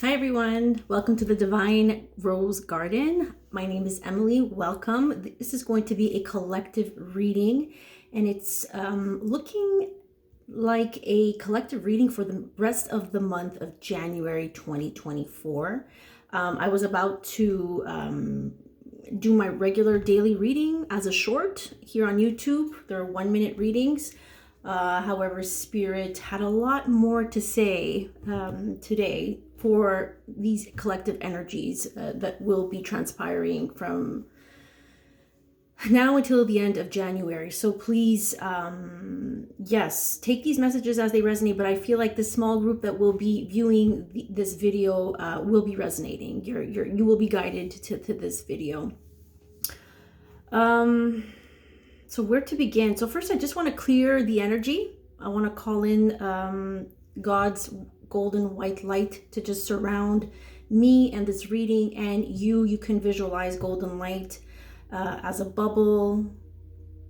Hi everyone, welcome to the Divine Rose Garden. My name is Emily. Welcome. This is going to be a collective reading, and it's looking like a collective reading for the rest of the month of January 2024. I was about to do my regular daily reading as a short here on YouTube. There are 1-minute readings. However, Spirit had a lot more to say today for these collective energies that will be transpiring from now until the end of January. So please, yes, take these messages as they resonate, but I feel like the small group that will be viewing this video will be resonating. You will be guided to this video. So where to begin? So first, I just want to clear the energy. I want to call in God's golden white light to just surround me and this reading, and you can visualize golden light as a bubble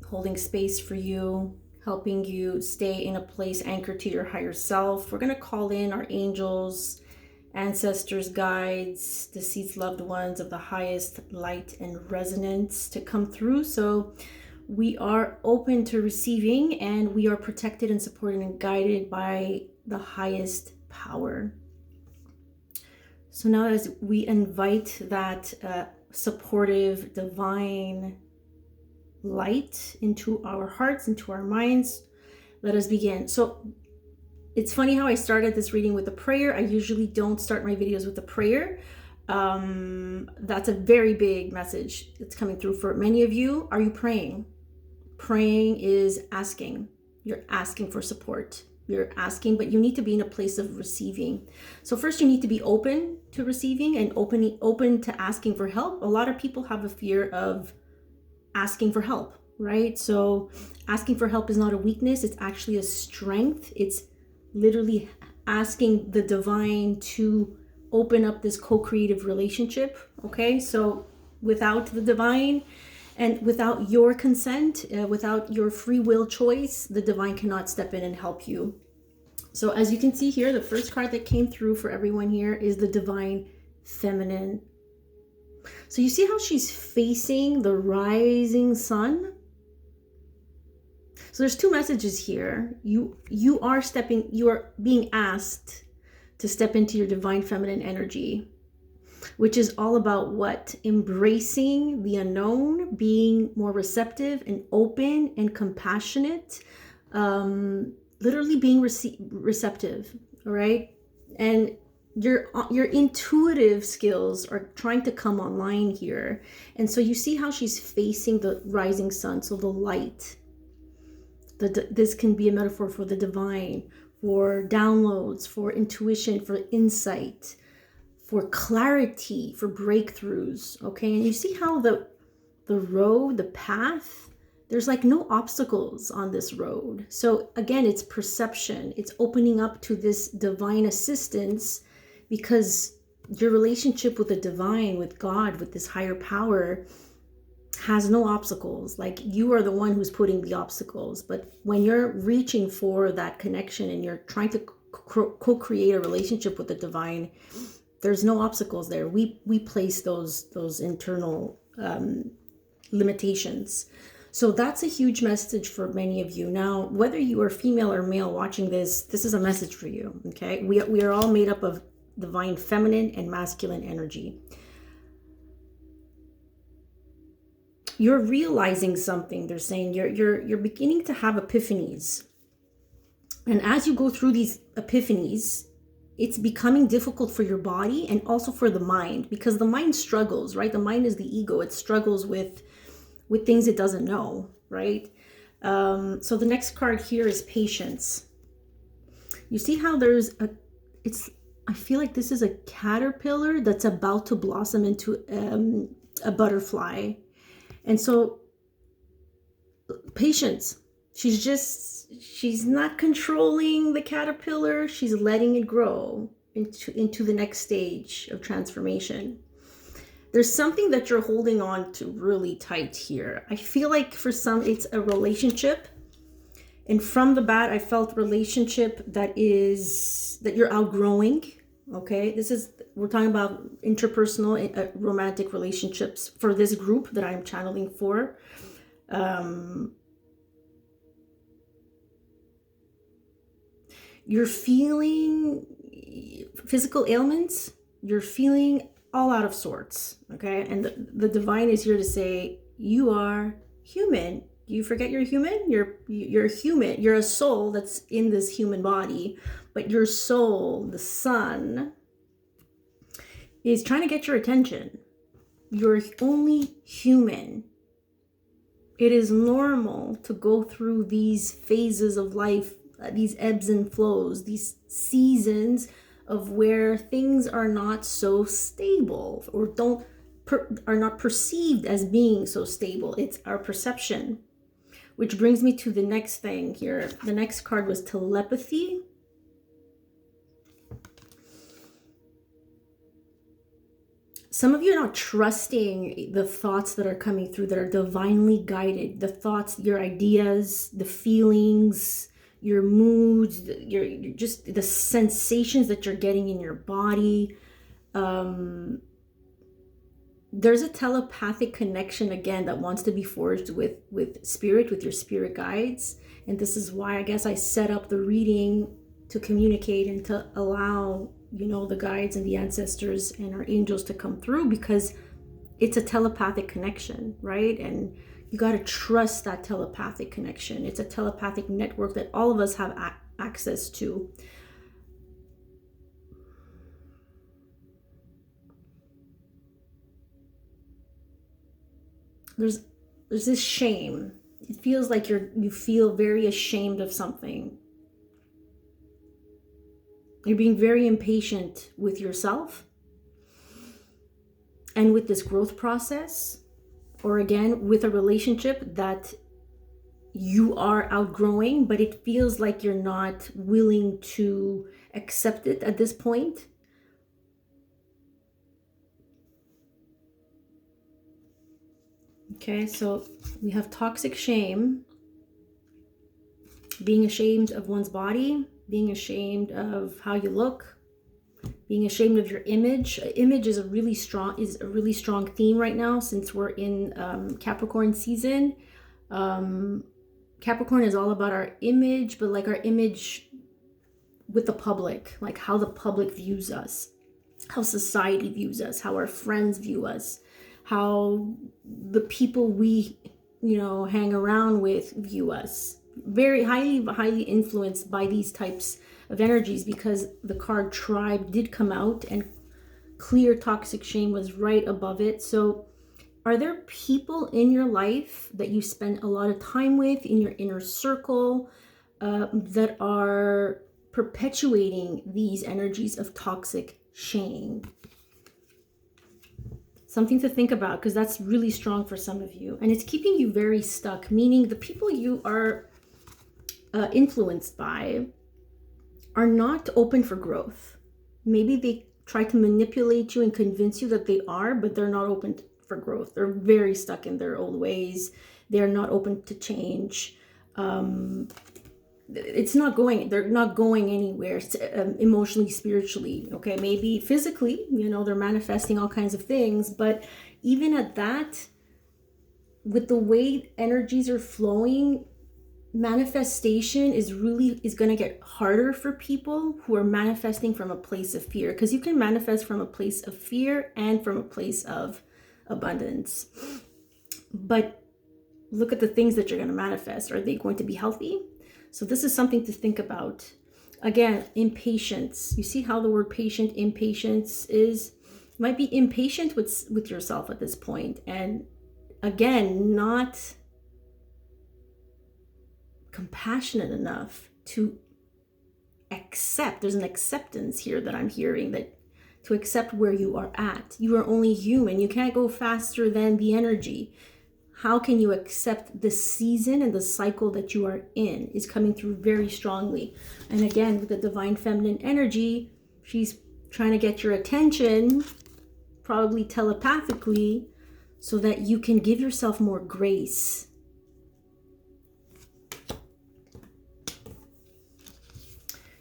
holding space for you, helping you stay in a place anchored to your higher self. We're going to call in our angels, ancestors, guides, deceased loved ones of the highest light and resonance to come through. So we are open to receiving, and we are protected and supported and guided by the highest power. So now as we invite that supportive divine light into our hearts, into our minds, let us begin. So it's funny how I started this reading with a prayer. I usually don't start my videos with a prayer. That's a very big message that's coming through for many of you. Are you praying? Praying is asking. You're asking for support. You're asking, but you need to be in a place of receiving. So first you need to be open to receiving and open to asking for help. A lot of people have a fear of asking for help, right? So asking for help is not a weakness. It's actually a strength. It's literally asking the divine to open up this co-creative relationship. Okay, so without the divine and without your consent, without your free will choice, the divine cannot step in and help you. So as you can see here, the first card that came through for everyone here is the divine feminine. So you see how she's facing the rising sun? So there's two messages here. You are being asked to step into your divine feminine energy, which is all about what? Embracing the unknown, being more receptive and open and compassionate, literally being receptive, all right? And your intuitive skills are trying to come online here. And so you see how she's facing the rising sun, so the light. This can be a metaphor for the divine, for downloads, for intuition, for insight, for clarity, for breakthroughs, okay? And you see how the road, the path, there's like no obstacles on this road. So again, it's perception. It's opening up to this divine assistance, because your relationship with the divine, with God, with this higher power has no obstacles. Like, you are the one who's putting the obstacles. But when you're reaching for that connection and you're trying to co-create a relationship with the divine, there's no obstacles there. We place those internal limitations. So that's a huge message for many of you. Now, whether you are female or male watching this is a message for you, okay? We are all made up of divine feminine and masculine energy. You're realizing something. They're saying you're beginning to have epiphanies. And as you go through these epiphanies, it's becoming difficult for your body and also for the mind, because the mind struggles, right? The mind is the ego. It struggles with things it doesn't know, right? So the next card here is patience. You see how I feel like this is a caterpillar that's about to blossom into a butterfly. And so patience. She's not controlling the caterpillar. She's letting it grow into the next stage of transformation. There's something that you're holding on to really tight here. I feel like for some, it's a relationship. And from the bat, I felt relationship that you're outgrowing. Okay, we're talking about interpersonal romantic relationships for this group that I'm channeling for. You're feeling physical ailments. You're feeling all out of sorts. Okay, and the divine is here to say you are human. You forget you're human. You're human. You're a soul that's in this human body, but your soul, the sun, is trying to get your attention. You're only human. It is normal to go through these phases of life, these ebbs and flows, these seasons of where things are not so stable or are not perceived as being so stable. It's our perception. Which brings me to the next thing here. The next card was telepathy. Some of you are not trusting the thoughts that are coming through that are divinely guided. The thoughts, your ideas, the feelings, your moods, your just the sensations that you're getting in your body. There's a telepathic connection again that wants to be forged with spirit, with your spirit guides. And this is why I guess I set up the reading to communicate and to allow, you know, the guides and the ancestors and our angels to come through, because it's a telepathic connection, right? And you got to trust that telepathic connection. It's a telepathic network that all of us have access to. There's this shame. It feels like you feel very ashamed of something. You're being very impatient with yourself and with this growth process, or again, with a relationship that you are outgrowing, but it feels like you're not willing to accept it at this point. Okay, so we have toxic shame, being ashamed of one's body, being ashamed of how you look, being ashamed of your image. Image is a really strong theme right now, since we're in Capricorn season. Capricorn is all about our image, but like our image with the public, like how the public views us, how society views us, how our friends view us, how the people we, you know, hang around with view us. Very highly influenced by these types of energies, because the card tribe did come out and clear toxic shame was right above it. So are there people in your life that you spend a lot of time with in your inner circle that are perpetuating these energies of toxic shame? Something to think about, because that's really strong for some of you. And it's keeping you very stuck, meaning the people you are influenced by are not open for growth. Maybe they try to manipulate you and convince you that they are, but they're not open for growth. They're very stuck in their old ways. They're not open to change. It's not going, they're not going anywhere emotionally, spiritually, okay? Maybe physically, you know, they're manifesting all kinds of things, but even at that, with the way energies are flowing, manifestation is going to get harder for people who are manifesting from a place of fear, because you can manifest from a place of fear and from a place of abundance. But look at the things that you're going to manifest. Are they going to be healthy? So this is something to think about. Again, impatience. You see how the word impatience is? You might be impatient with yourself at this point. And again, not compassionate enough to accept. There's an acceptance here that I'm hearing, that to accept where you are at. You are only human. You can't go faster than the energy. How can you accept the season and the cycle that you are in is coming through very strongly. And again, with the divine feminine energy, she's trying to get your attention, probably telepathically, so that you can give yourself more grace.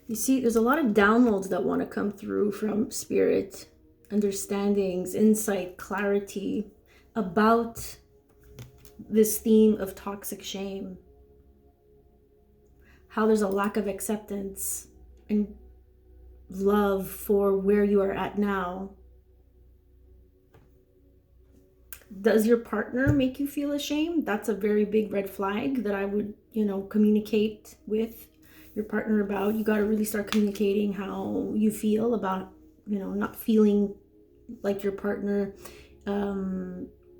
You see, there's a lot of downloads that want to come through from spirit, understandings, insight, clarity about this theme of toxic shame. How there's a lack of acceptance and love for where you are at now. Does your partner make you feel ashamed? That's a very big red flag that I would, communicate with your partner about. You got to really start communicating how you feel about, not feeling like your partner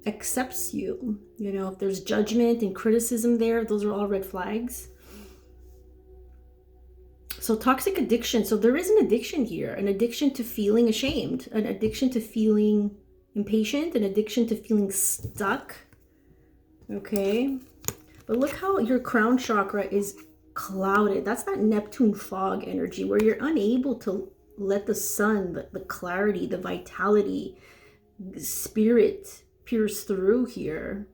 accepts you. If there's judgment and criticism there, those are all red flags. So toxic addiction. So there is an addiction here, an addiction to feeling ashamed, an addiction to feeling impatient, an addiction to feeling stuck. Okay. But look how your crown chakra is clouded. That's that Neptune fog energy where you're unable to let the sun, the clarity, the vitality, spirit pierce through here.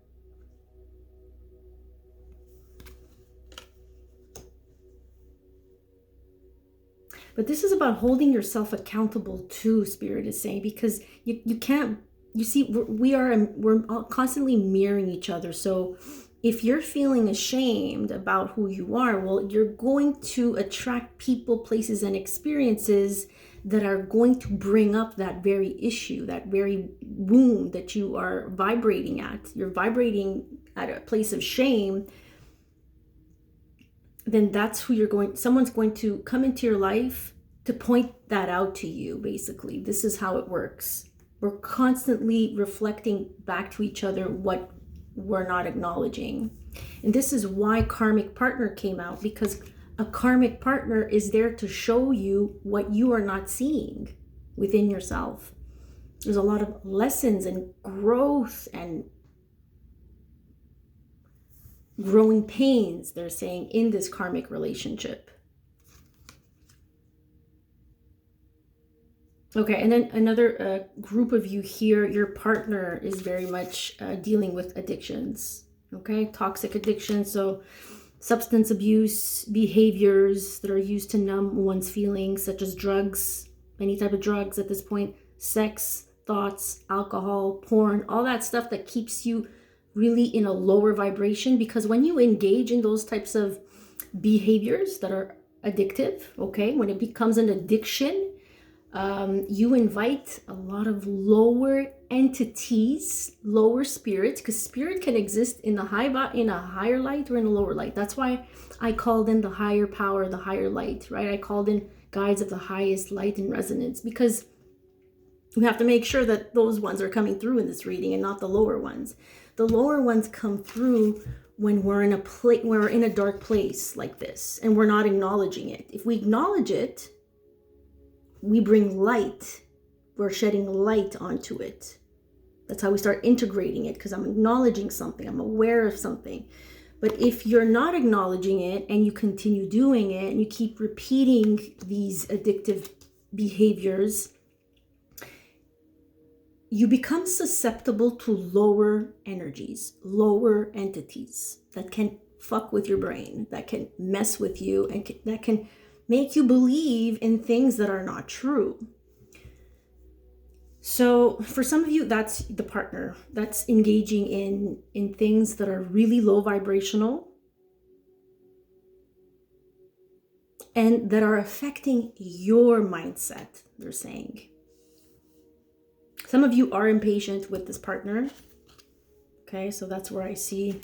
But this is about holding yourself accountable too, Spirit is saying, because you can't, you see, we're constantly mirroring each other. So if you're feeling ashamed about who you are, well, you're going to attract people, places, and experiences that are going to bring up that very issue, that very wound that you are vibrating at. You're vibrating at a place of shame. Then that's who someone's going to come into your life to point that out to you, basically. This is how it works. We're constantly reflecting back to each other what we're not acknowledging. And this is why karmic partner came out, because a karmic partner is there to show you what you are not seeing within yourself. There's a lot of lessons and growth and growing pains, they're saying, in this karmic relationship. Okay, and then another group of you here, your partner is very much dealing with addictions, okay? Toxic addiction, so substance abuse, behaviors that are used to numb one's feelings, such as drugs, any type of drugs at this point, sex, thoughts, alcohol, porn, all that stuff that keeps you really in a lower vibration. Because when you engage in those types of behaviors that are addictive, okay, when it becomes an addiction, you invite a lot of lower entities, lower spirits, because spirit can exist in a higher light or in a lower light. That's why I called in the higher power, the higher light, right? I called in guides of the highest light and resonance, because we have to make sure that those ones are coming through in this reading and not the lower ones. The lower ones come through when we're in a dark place like this and we're not acknowledging it. If we acknowledge it, we bring light. We're shedding light onto it. That's how we start integrating it, because I'm acknowledging something. I'm aware of something. But if you're not acknowledging it and you continue doing it and you keep repeating these addictive behaviors, you become susceptible to lower energies, lower entities that can fuck with your brain, that can mess with you, and that can make you believe in things that are not true. So for some of you, that's the partner that's engaging in things that are really low vibrational and that are affecting your mindset, they're saying. Some of you are impatient with this partner. Okay, so that's where I see.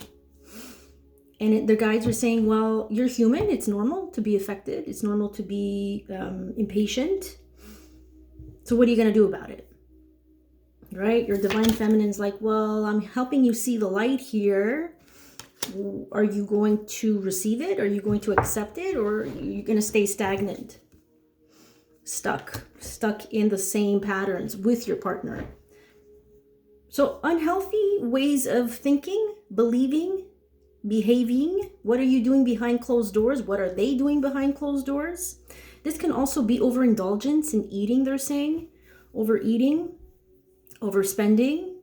And the guides are saying, well, you're human. It's normal to be affected. It's normal to be impatient. So what are you going to do about it? Right? Your divine feminine's like, well, I'm helping you see the light here. Are you going to receive it? Are you going to accept it? Or are you going to stay stagnant? Stuck in the same patterns with your partner. So unhealthy ways of thinking, believing, behaving. What are you doing behind closed doors? What are they doing behind closed doors? This can also be overindulgence in eating, they're saying. Overeating, overspending.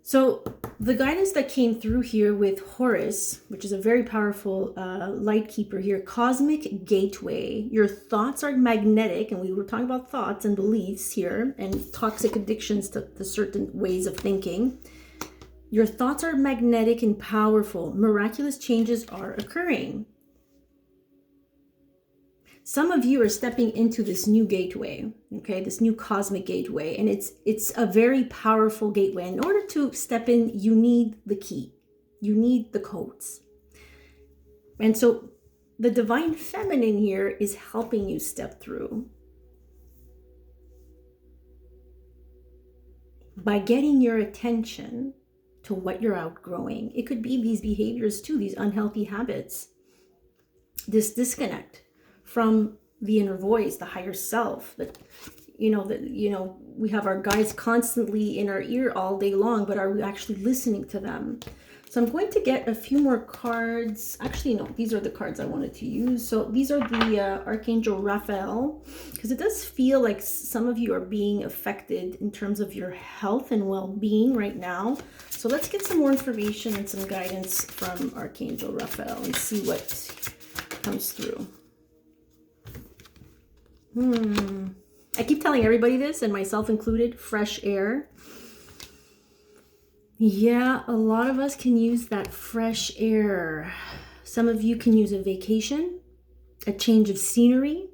So the guidance that came through here with Horus, which is a very powerful light keeper here, cosmic gateway. Your thoughts are magnetic, and we were talking about thoughts and beliefs here, and toxic addictions to certain ways of thinking. Your thoughts are magnetic and powerful. Miraculous changes are occurring. Some of you are stepping into this new gateway, okay, this new cosmic gateway, and it's a very powerful gateway. In order to step in, you need the key. You need the codes. And so the divine feminine here is helping you step through by getting your attention to what you're outgrowing. It could be these behaviors too, these unhealthy habits, this disconnect from the inner voice, the higher self, that we have our guides constantly in our ear all day long, but are we actually listening to them? So I'm going to get a few more cards. Actually, no, these are the cards I wanted to use. So these are the Archangel Raphael, because it does feel like some of you are being affected in terms of your health and well-being right now. So let's get some more information and some guidance from Archangel Raphael and see what comes through. I keep telling everybody this, and myself included, fresh air. Yeah, a lot of us can use that fresh air. Some of you can use a vacation, a change of scenery.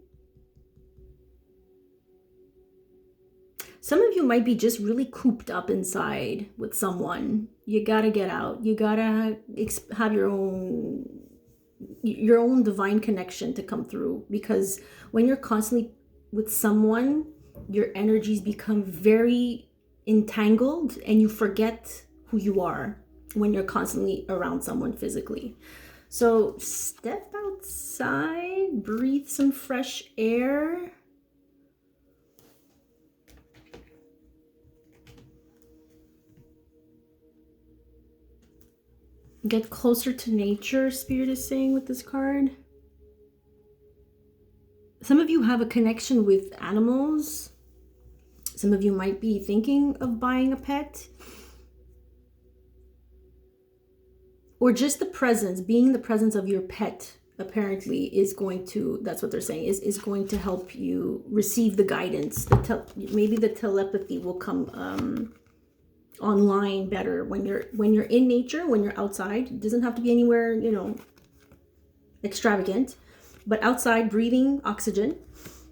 Some of you might be just really cooped up inside with someone. You gotta get out. You gotta have your own divine connection to come through, because when you're constantly with someone, your energies become very entangled and you forget who you are when you're constantly around someone physically. So step outside, breathe some fresh air. Get closer to nature, Spirit is saying with this card. Some of you have a connection with animals. Some of you might be thinking of buying a pet. Or just the presence, being the presence of your pet, apparently is going to, that's what they're saying, is going to help you receive the guidance. Maybe the telepathy will come online better when you're in nature, when you're outside. It doesn't have to be anywhere, extravagant, but outside, breathing oxygen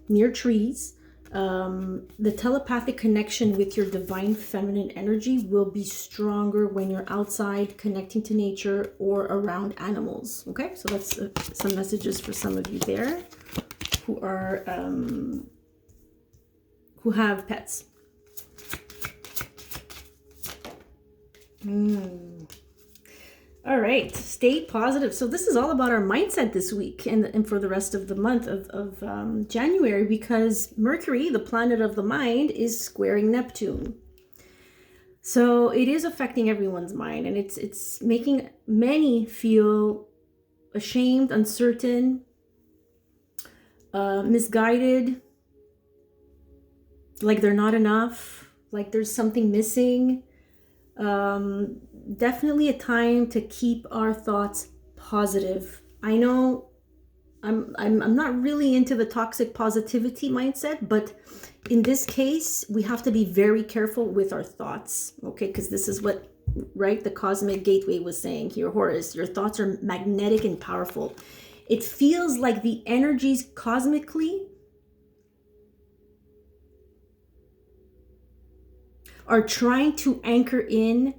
near trees. The telepathic connection with your divine feminine energy will be stronger when you're outside connecting to nature or around animals. Okay, so that's some messages for some of you there who are who have pets. All right, stay positive. So this is all about our mindset this week and for the rest of the month of January, because Mercury, the planet of the mind, is squaring Neptune. So it is affecting everyone's mind, and it's making many feel ashamed, uncertain, misguided, like they're not enough, like there's something missing. Definitely a time to keep our thoughts positive. I know I'm not really into the toxic positivity mindset, but in this case, we have to be very careful with our thoughts, okay? Because this is what, right, the cosmic gateway was saying here, Horus. Your thoughts are magnetic and powerful. It feels like the energies cosmically are trying to anchor in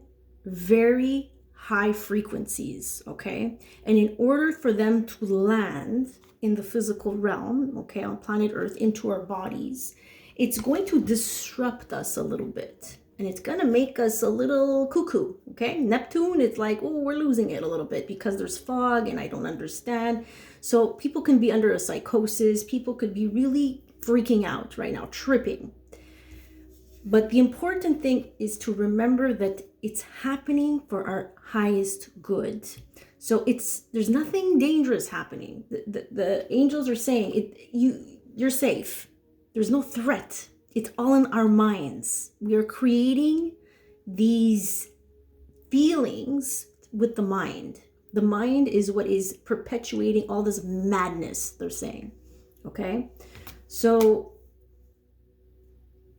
very high frequencies, okay? And in order for them to land in the physical realm, okay, on planet Earth, into our bodies, it's going to disrupt us a little bit. And it's gonna make us a little cuckoo, okay? Neptune, it's like, oh, we're losing it a little bit because there's fog and I don't understand. So people can be under a psychosis. People could be really freaking out right now, tripping. But the important thing is to remember that it's happening for our highest good. So there's nothing dangerous happening. The angels are saying you're safe. There's no threat. It's all in our minds. We are creating these feelings with the mind. The mind is what is perpetuating all this madness, they're saying. Okay? So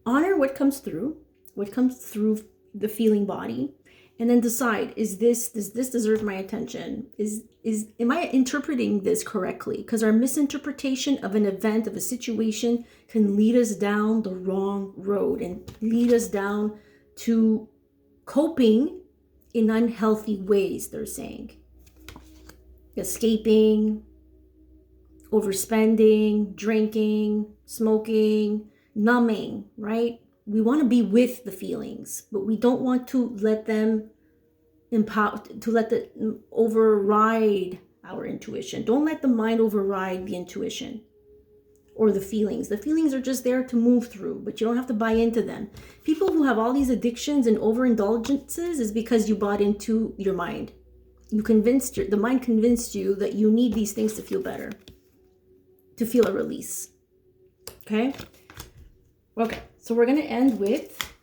honor what comes through the feeling body, and then decide, does this deserve my attention? Am I interpreting this correctly? Because our misinterpretation of an event, of a situation, can lead us down the wrong road and lead us down to coping in unhealthy ways, they're saying. Escaping, overspending, drinking, smoking, numbing, right? We want to be with the feelings, but we don't want to let them override our intuition. Don't let the mind override the intuition or the feelings. The feelings are just there to move through, but you don't have to buy into them. People who have all these addictions and overindulgences is because you bought into your mind. The mind convinced you that you need these things to feel better, to feel a release. Okay, so we're going to end with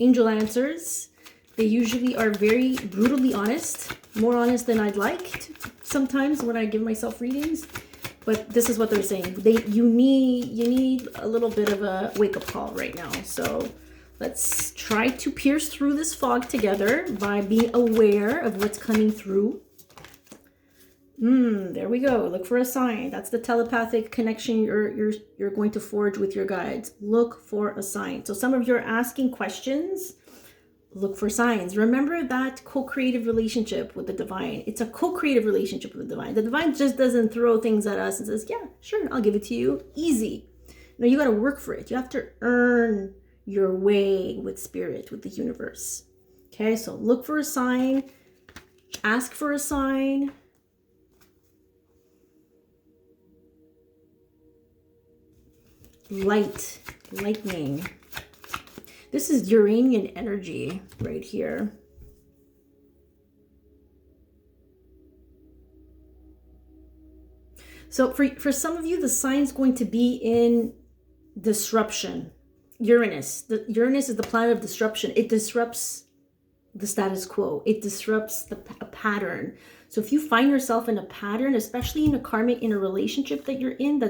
angel answers. They usually are very brutally honest, more honest than I'd like sometimes when I give myself readings. But this is what they're saying. You need a little bit of a wake-up call right now. So let's try to pierce through this fog together by being aware of what's coming through. There we go. Look for a sign. That's the telepathic connection you're going to forge with your guides. Look for a sign. So some of you are asking questions. Look for signs. Remember that co-creative relationship with the divine. It's a co-creative relationship with the divine. The divine just doesn't throw things at us and says, yeah, sure, I'll give it to you. Easy. No, you got to work for it. You have to earn your way with spirit, with the universe. Okay, so look for a sign. Ask for a sign. Lightning. This is Uranian energy right here. So for some of you, the sign's going to be in disruption. Uranus. Uranus is the planet of disruption. It disrupts the status quo. It disrupts a pattern. So if you find yourself in a pattern, especially in a relationship that you're in,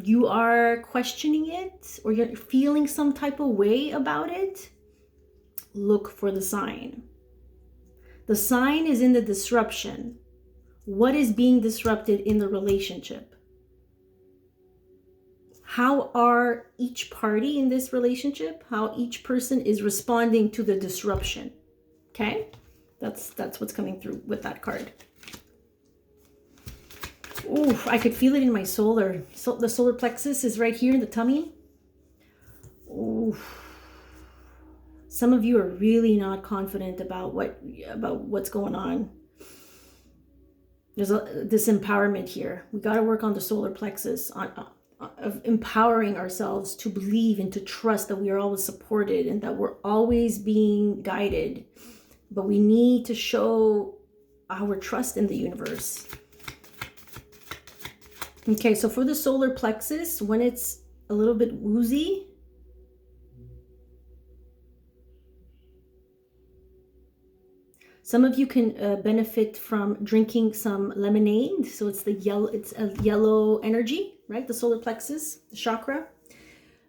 you are questioning it, or you're feeling some type of way about it, look for the sign. The sign is in the disruption. What is being disrupted in the relationship? How are each party in this relationship, how each person is responding to the disruption? Okay? That's what's coming through with that card. Ooh, I could feel it in my solar. So the solar plexus is right here in the tummy. Ooh. Some of you are really not confident about what's going on. There's this empowerment here. We got to work on the solar plexus, of empowering ourselves to believe and to trust that we are always supported and that we're always being guided. But we need to show our trust in the universe. Okay, so for the solar plexus, when it's a little bit woozy, some of you can benefit from drinking some lemonade. So it's a yellow energy, right? The solar plexus, the chakra.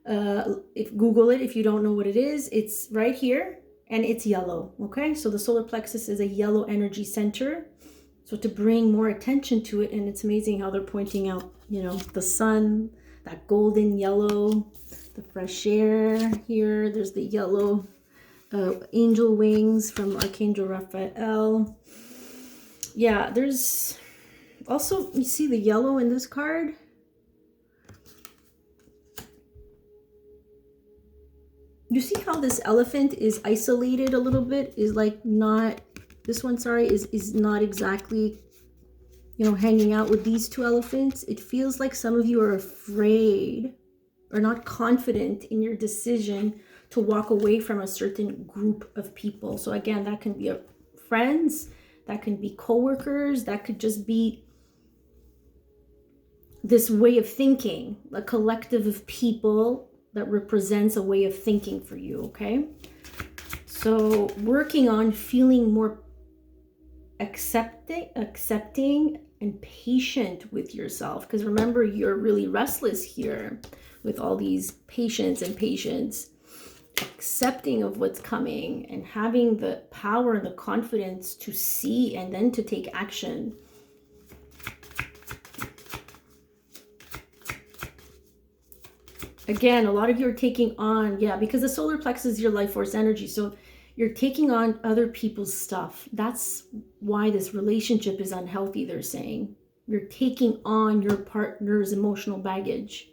Google it if you don't know what it is. It's right here and it's yellow. Okay, so the solar plexus is a yellow energy center. So to bring more attention to it, and it's amazing how they're pointing out, the sun, that golden yellow, the fresh air here. There's the yellow angel wings from Archangel Raphael. Yeah, there's also, you see the yellow in this card? You see how this elephant is isolated a little bit? Is like not... This one, sorry, is not exactly, hanging out with these two elephants. It feels like some of you are afraid or not confident in your decision to walk away from a certain group of people. So again, that can be friends, that can be coworkers, that could just be this way of thinking, a collective of people that represents a way of thinking for you, okay? So working on feeling more accepting and patient with yourself, because remember, you're really restless here with all these patience, accepting of what's coming and having the power and the confidence to see and then to take action. Again, a lot of you are taking on, because the solar plexus is your life force energy. So you're taking on other people's stuff. That's why this relationship is unhealthy, they're saying. You're taking on your partner's emotional baggage.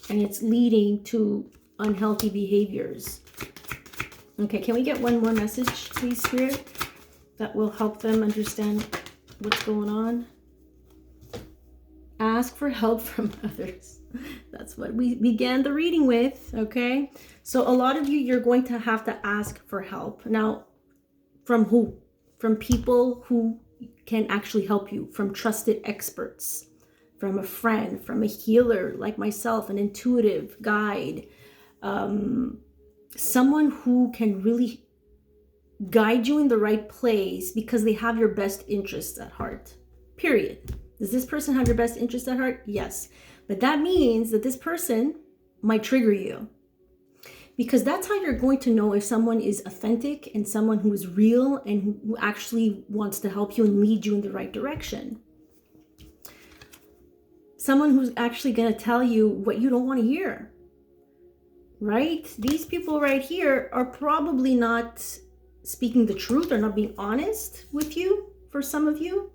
And it's leading to unhealthy behaviors. Okay, can we get one more message, please, Spirit? That will help them understand what's going on. Ask for help from others. That's what we began the reading with, okay? So a lot of you, you're going to have to ask for help. Now, from who? From people who can actually help you, from trusted experts, from a friend, from a healer like myself, an intuitive guide, someone who can really guide you in the right place because they have your best interests at heart, period. Does this person have your best interest at heart? Yes. But that means that this person might trigger you, because that's how you're going to know if someone is authentic and someone who is real and who actually wants to help you and lead you in the right direction. Someone who's actually going to tell you what you don't want to hear, right? These people right here are probably not speaking the truth or not being honest with you, for some of you.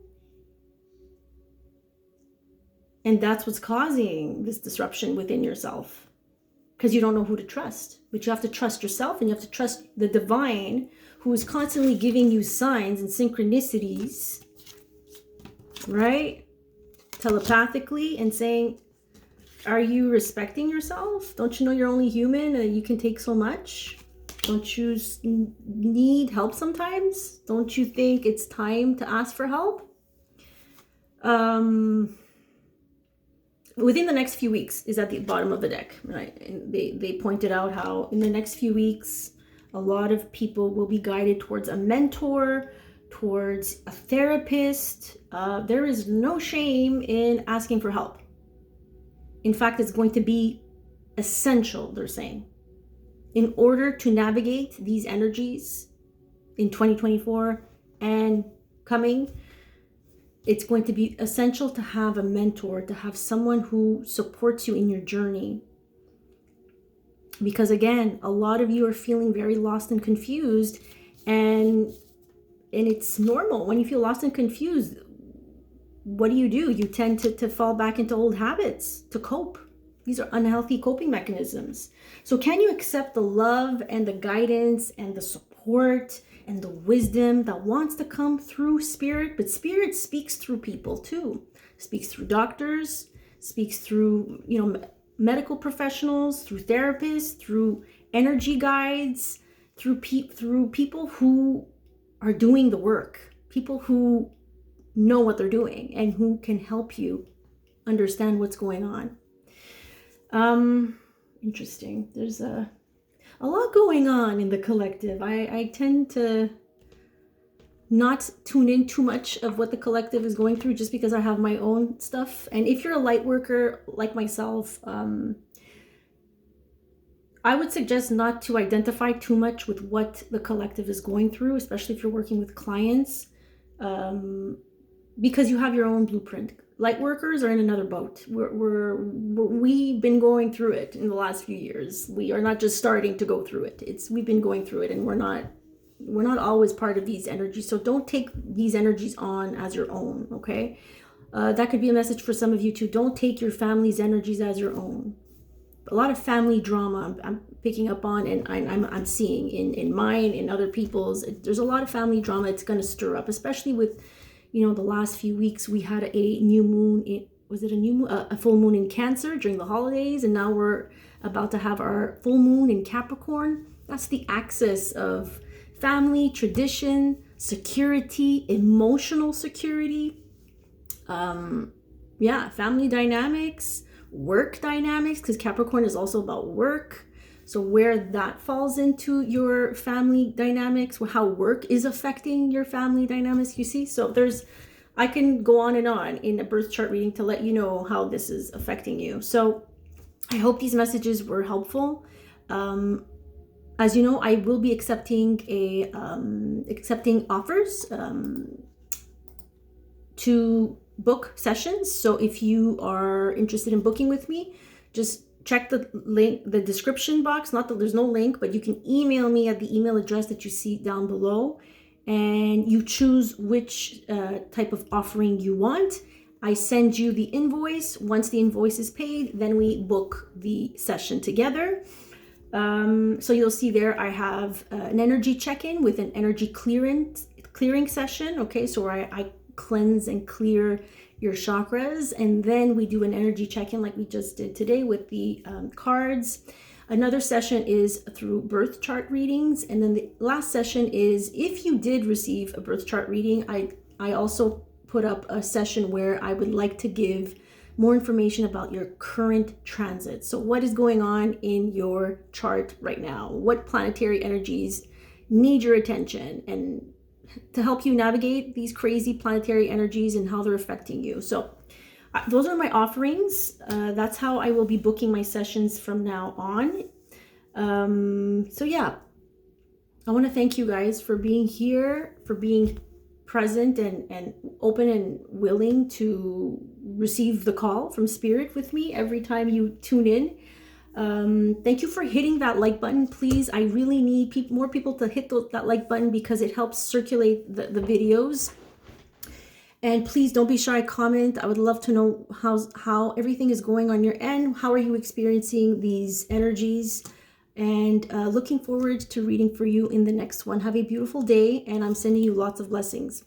And that's what's causing this disruption within yourself, because you don't know who to trust. But you have to trust yourself, and you have to trust the divine, who is constantly giving you signs and synchronicities, right? Telepathically, and saying, are you respecting yourself? Don't you know you're only human and you can take so much? Don't you need help sometimes? Don't you think it's time to ask for help? Within the next few weeks is at the bottom of the deck, right? And they pointed out how in the next few weeks, a lot of people will be guided towards a mentor, towards a therapist. There is no shame in asking for help. In fact, it's going to be essential, they're saying, in order to navigate these energies in 2024 and coming. It's going to be essential to have a mentor, to have someone who supports you in your journey. Because again, a lot of you are feeling very lost and confused, and it's normal. When you feel lost and confused, what do? You tend to fall back into old habits to cope. These are unhealthy coping mechanisms. So can you accept the love and the guidance and the support and the wisdom that wants to come through Spirit? But Spirit speaks through people too. Speaks through doctors, speaks through, medical professionals, through therapists, through energy guides, through people who are doing the work, people who know what they're doing and who can help you understand what's going on. Interesting. There's a lot going on in the collective. I tend to not tune in too much of what the collective is going through, just because I have my own stuff. And if you're a light worker like myself, I would suggest not to identify too much with what the collective is going through, especially if you're working with clients, because you have your own blueprint. Light workers are in another boat. We've been going through it in the last few years. We are not just starting to go through it. We've been going through it, and we're not always part of these energies. So don't take these energies on as your own, okay? That could be a message for some of you too. Don't take your family's energies as your own. A lot of family drama I'm picking up on, and I'm seeing in mine, in other people's. There's a lot of family drama. It's going to stir up, especially with, the last few weeks. We had a new moon. A full moon in Cancer during the holidays, and now we're about to have our full moon in Capricorn. That's the axis of family, tradition, security, emotional security. Family dynamics, work dynamics, because Capricorn is also about work. So where that falls into your family dynamics, how work is affecting your family dynamics, you see? So I can go on and on in a birth chart reading to let you know how this is affecting you. So I hope these messages were helpful. As you know, I will be accepting offers to book sessions. So if you are interested in booking with me, just check the link, the description box. Not that there's no link, but you can email me at the email address that you see down below, and you choose which type of offering you want. I send you the invoice. Once the invoice is paid, then we book the session together. So you'll see there I have an energy check-in with an energy clearing session. Okay, so where I cleanse and clear your chakras, and then we do an energy check-in like we just did today with the cards. Another session is through birth chart readings, and then the last session is if you did receive a birth chart reading, I also put up a session where I would like to give more information about your current transit. So what is going on in your chart right now? What planetary energies need your attention, and to help you navigate these crazy planetary energies and how they're affecting you. So those are my offerings. That's how I will be booking my sessions from now on. So yeah, I want to thank you guys for being here, for being present and open and willing to receive the call from Spirit with me every time you tune in. Thank you for hitting that like button. Please, I really need more people to hit that like button because it helps circulate the videos. And please don't be shy, comment. I would love to know how everything is going on your end. How are you experiencing these energies? And looking forward to reading for you in the next one. Have a beautiful day, and I'm sending you lots of blessings.